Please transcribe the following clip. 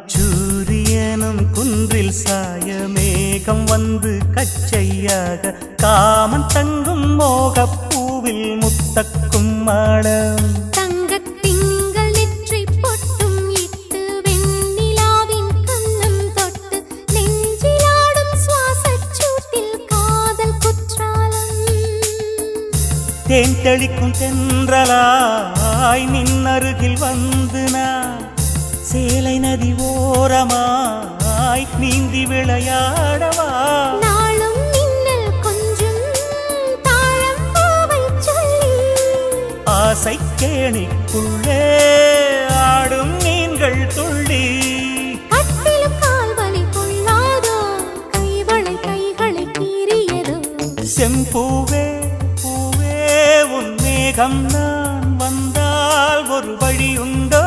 அந்திச்சூரியனும் குன்றில் சாயமேகம் வந்து கச்சையாக காமன் தங்கும் மோகப்பூவில் முத்தக்கும் மாடம் தங்கத் திங்கள் நெற்றி பொட்டும் இட்டு வெண்ணிலாவின் கன்னம் தொட்டு நெஞ்சிலாடும் சுவாசச் சூட்டில் காதல் குற்றாலம் தேன் தெளிக்கும் தென்றலாய் நின்னருகில் வந்து நான் சேலை நதி ஓரமாய் நீந்தி விளையாடவா நாளும் மின்னல் கொஞ்சம் தாழம் பாவை சொல்லி ஆசை கேணிக்குள்ளே ஆடும் மீன்கள் துள்ளி கட்டிலும் கால்வலி கொள்ளாதோ கைவளை கைகளை கீறியதோ செம்பூவே பூவே உன் மேகம் நான் வந்தால் ஒரு வழி உண்டோ